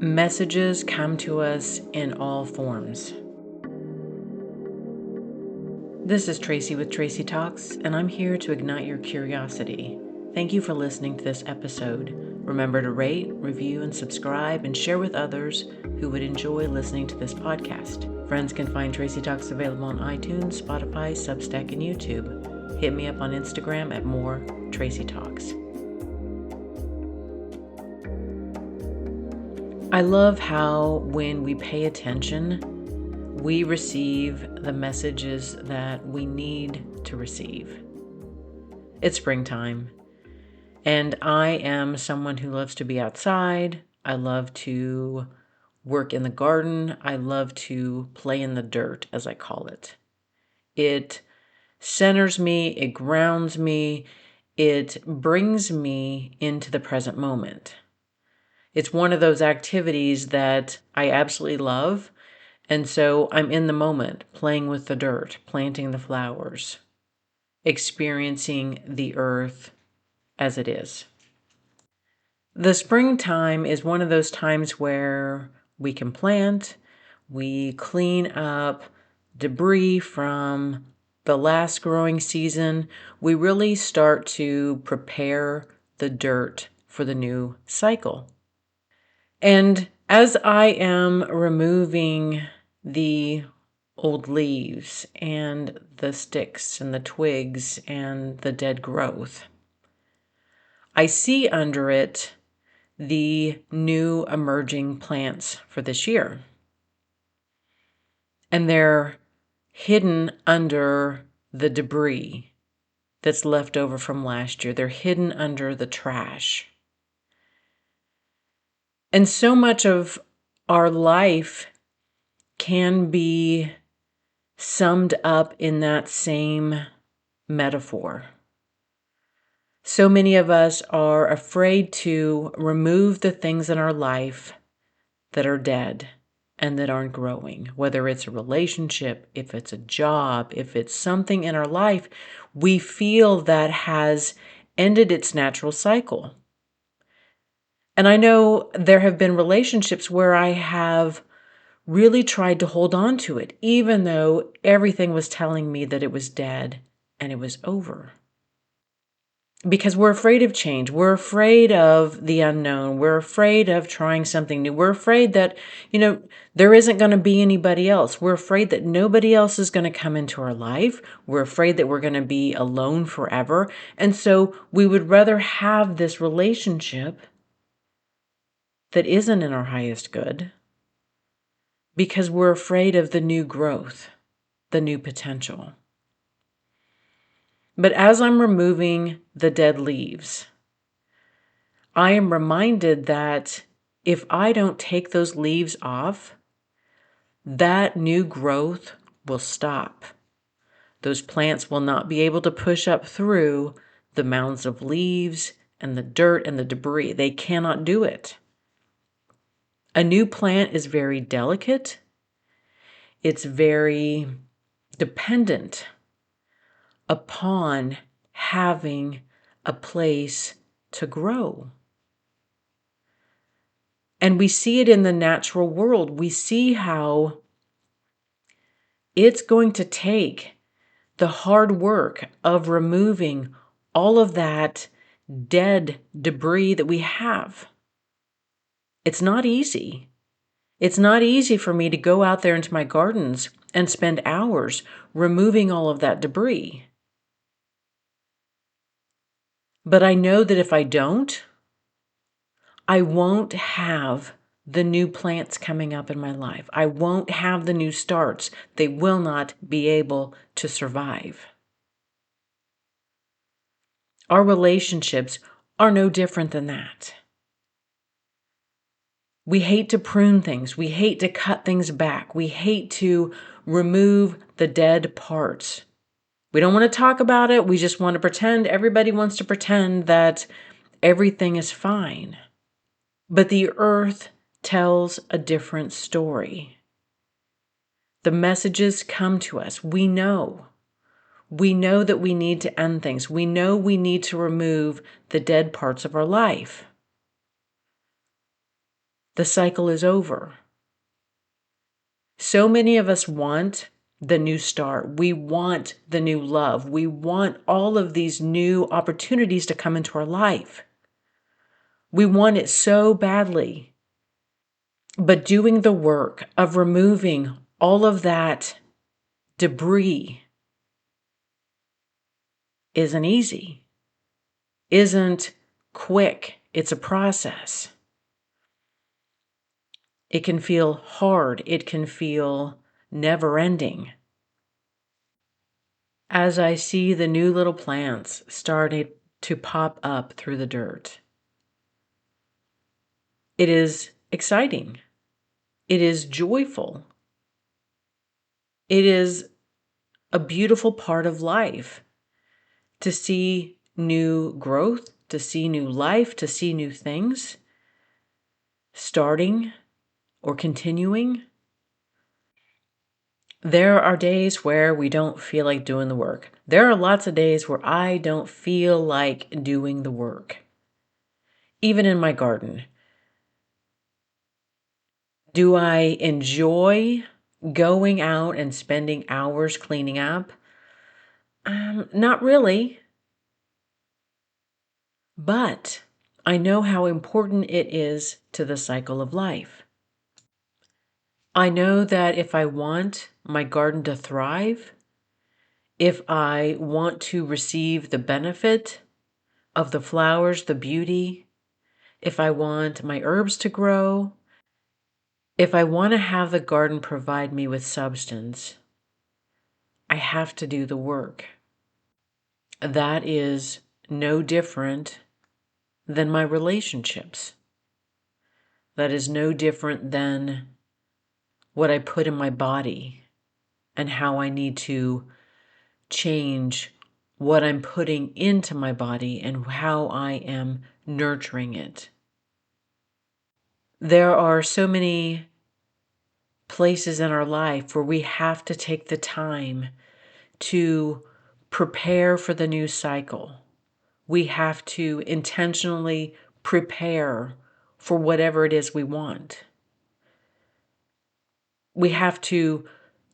Messages come to us in all forms. This is Tracy with Tracy Talks, and I'm here to ignite your curiosity. Thank you for listening to this episode. Remember to rate, review, and subscribe, and share with others who would enjoy listening to this podcast. Friends can find Tracy Talks available on iTunes, Spotify, Substack, and YouTube. Hit me up on Instagram at more Tracy Talks. I love how when we pay attention, we receive the messages that we need to receive. It's springtime, and I am someone who loves to be outside. I love to work in the garden. I love to play in the dirt, as I call it. It centers me, it grounds me, it brings me into the present moment. It's one of those activities that I absolutely love. And so I'm in the moment, playing with the dirt, planting the flowers, experiencing the earth as it is. The springtime is one of those times where we can plant, we clean up debris from the last growing season. We really start to prepare the dirt for the new cycle. And as I am removing the old leaves and the sticks and the twigs and the dead growth, I see under it the new emerging plants for this year. And they're hidden under the debris that's left over from last year. They're hidden under the trash. And so much of our life can be summed up in that same metaphor. So many of us are afraid to remove the things in our life that are dead and that aren't growing, whether it's a relationship, if it's a job, if it's something in our life we feel that has ended its natural cycle. And I know there have been relationships where I have really tried to hold on to it, even though everything was telling me that it was dead and it was over. Because we're afraid of change. We're afraid of the unknown. We're afraid of trying something new. We're afraid that, there isn't going to be anybody else. We're afraid that nobody else is going to come into our life. We're afraid that we're going to be alone forever. And so we would rather have this relationship that isn't in our highest good because we're afraid of the new growth, the new potential. But as I'm removing the dead leaves, I am reminded that if I don't take those leaves off, that new growth will stop. Those plants will not be able to push up through the mounds of leaves and the dirt and the debris. They cannot do it. A new plant is very delicate. It's very dependent upon having a place to grow. And we see it in the natural world. We see how it's going to take the hard work of removing all of that dead debris that we have. It's not easy. It's not easy for me to go out there into my gardens and spend hours removing all of that debris. But I know that if I don't, I won't have the new plants coming up in my life. I won't have the new starts. They will not be able to survive. Our relationships are no different than that. We hate to prune things. We hate to cut things back. We hate to remove the dead parts. We don't want to talk about it. We just want to pretend. Everybody wants to pretend that everything is fine. But the earth tells a different story. The messages come to us. We know. We know that we need to end things. We know we need to remove the dead parts of our life. the cycle is over. So many of us want the new start. We want the new love. We want all of these new opportunities to come into our life. We want it so badly. But doing the work of removing all of that debris isn't easy, isn't quick. It's a process. It can feel hard. It can feel never-ending. As I see the new little plants starting to pop up through the dirt, it is exciting. It is joyful. It is a beautiful part of life to see new growth, to see new life, to see new things starting or continuing. There are days where we don't feel like doing the work. There are lots of days where I don't feel like doing the work. Even in my garden. Do I enjoy going out and spending hours cleaning up? Not really. But I know how important it is to the cycle of life. I know that if I want my garden to thrive, if I want to receive the benefit of the flowers, the beauty, if I want my herbs to grow, if I want to have the garden provide me with substance, I have to do the work. That is no different than my relationships. That is no different than what I put in my body and how I need to change what I'm putting into my body and how I am nurturing it. There are so many places in our life where we have to take the time to prepare for the new cycle. We have to intentionally prepare for whatever it is we want. We have to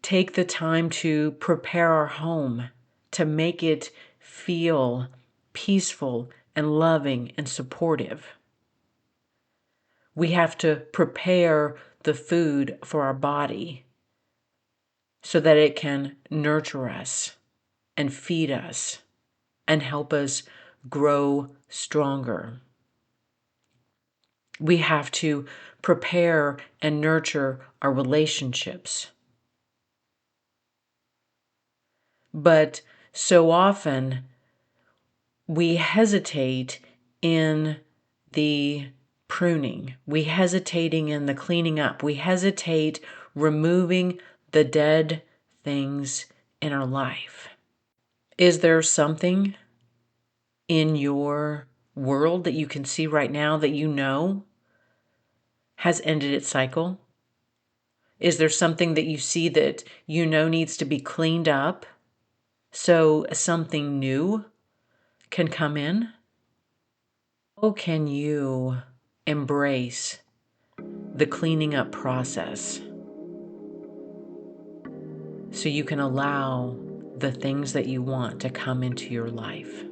take the time to prepare our home, to make it feel peaceful and loving and supportive. We have to prepare the food for our body so that it can nurture us and feed us and help us grow stronger. We have to prepare and nurture our relationships. But so often we hesitate in the pruning. We hesitating in the cleaning up. We hesitate removing the dead things in our life. Is there something in your world that you can see right now that you know has ended its cycle? Is there something that you see that you know needs to be cleaned up so something new can come in? How can you embrace the cleaning up process so you can allow the things that you want to come into your life?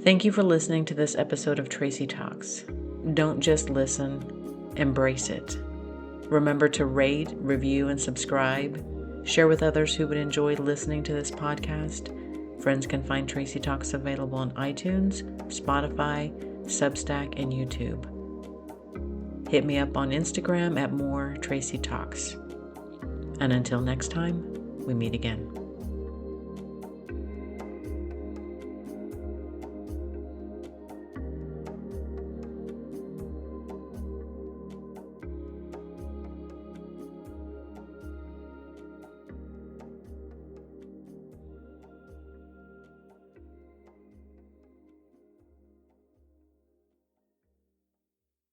Thank you for listening to this episode of Tracy Talks. Don't just listen, embrace it. Remember to rate, review, and subscribe. Share with others who would enjoy listening to this podcast. Friends can find Tracy Talks available on iTunes, Spotify, Substack, and YouTube. Hit me up on Instagram at more Tracy Talks. And until next time, we meet again.